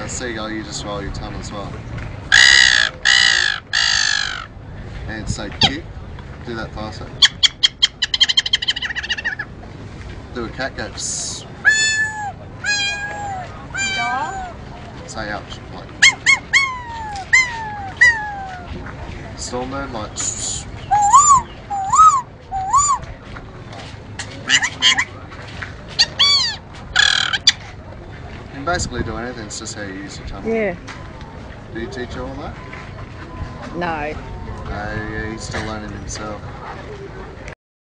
Seagull, you just roll your tongue as well. And say kick. Do that faster. Do a cat go. Psst. Dog. Say ouch. Like. Storm mode, like. Psst. You can basically do anything, it's just how you use your tongue. Yeah. Do you teach her all that? No. No, yeah, he's still learning himself.